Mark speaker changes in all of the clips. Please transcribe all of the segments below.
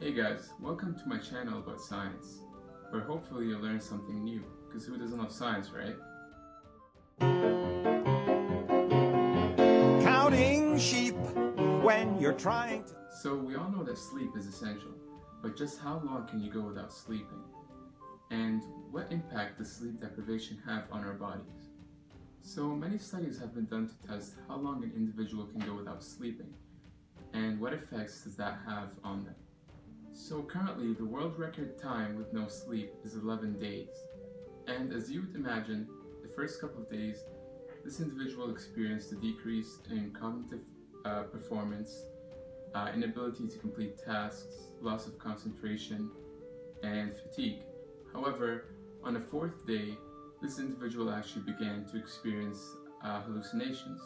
Speaker 1: Hey guys, welcome to my channel about science, where hopefully you'll learn something new, because who doesn't love science, right?
Speaker 2: Counting sheep when you're trying to...
Speaker 1: So we all know that sleep is essential, but just how long can you go without sleeping? And what impact does sleep deprivation have on our bodies? So many studies have been done to test how long an individual can go without sleeping, and what effects does that have on them. So currently, the world record time with no sleep is 11 days. And as you would imagine, the first couple of days, this individual experienced a decrease in cognitive performance, inability to complete tasks, loss of concentration, and fatigue. However, on the fourth day, this individual actually began to experience hallucinations.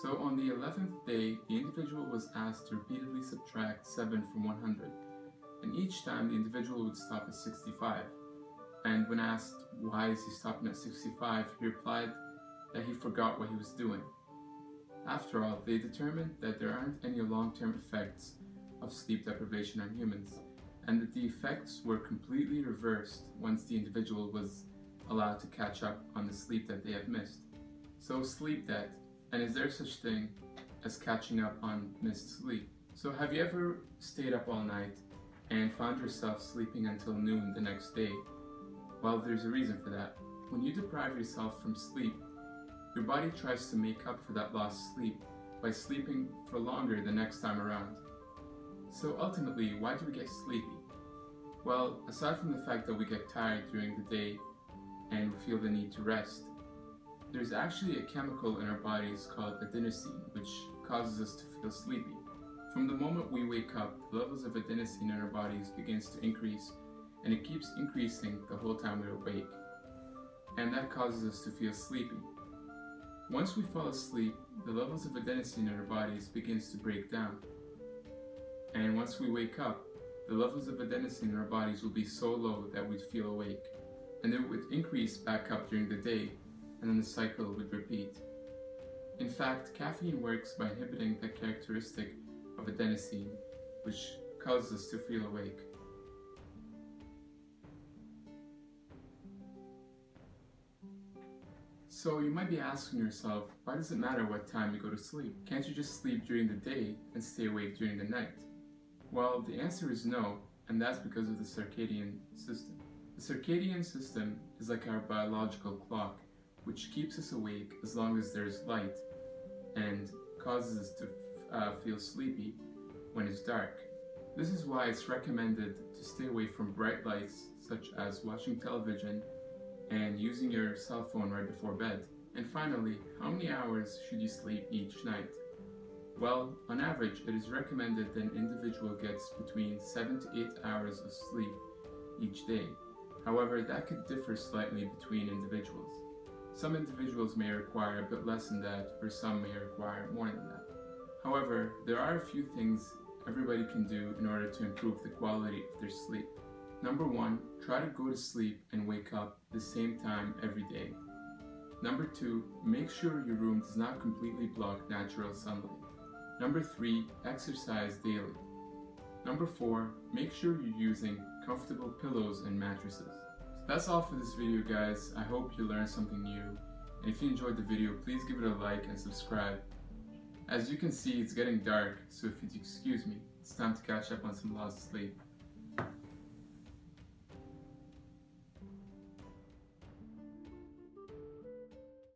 Speaker 1: So on the 11th day, the individual was asked to repeatedly subtract 7 from 100. And each time the individual would stop at 65. And when asked why is he stopping at 65, he replied that he forgot what he was doing. After all, they determined that there aren't any long-term effects of sleep deprivation on humans, and that the effects were completely reversed once the individual was allowed to catch up on the sleep that they have missed. So sleep debt, and is there such thing as catching up on missed sleep? So have you ever stayed up all night and found yourself sleeping until noon the next day? Well, there's a reason for that. When you deprive yourself from sleep, your body tries to make up for that lost sleep by sleeping for longer the next time around. So ultimately, why do we get sleepy? Well, aside from the fact that we get tired during the day and we feel the need to rest, there's actually a chemical in our bodies called adenosine, which causes us to feel sleepy. From the moment we wake up, the levels of adenosine in our bodies begins to increase, and it keeps increasing the whole time we're awake. And that causes us to feel sleepy. Once we fall asleep, the levels of adenosine in our bodies begins to break down. And once we wake up, the levels of adenosine in our bodies will be so low that we'd feel awake. And it would increase back up during the day, and then the cycle would repeat. In fact, caffeine works by inhibiting the characteristic of adenosine, which causes us to feel awake. So you might be asking yourself, why does it matter what time you go to sleep? Can't you just sleep during the day and stay awake during the night? Well, the answer is no, and that's because of the circadian system. The circadian system is like our biological clock, which keeps us awake as long as there's light and causes us to feel sleepy when it's dark. This is why it's recommended to stay away from bright lights such as watching television and using your cell phone right before bed. And finally, how many hours should you sleep each night? Well, on average, it is recommended that an individual gets between 7 to 8 hours of sleep each day. However, that could differ slightly between individuals. Some individuals may require a bit less than that, or some may require more than that. However, there are a few things everybody can do in order to improve the quality of their sleep. Number 1, try to go to sleep and wake up the same time every day. Number 2, make sure your room does not completely block natural sunlight. Number 3, exercise daily. Number 4, make sure you're using comfortable pillows and mattresses. So that's all for this video, guys. I hope you learned something new. And if you enjoyed the video, please give it a like and subscribe. As you can see, it's getting dark, so if you'd excuse me, it's time to catch up on some lost sleep.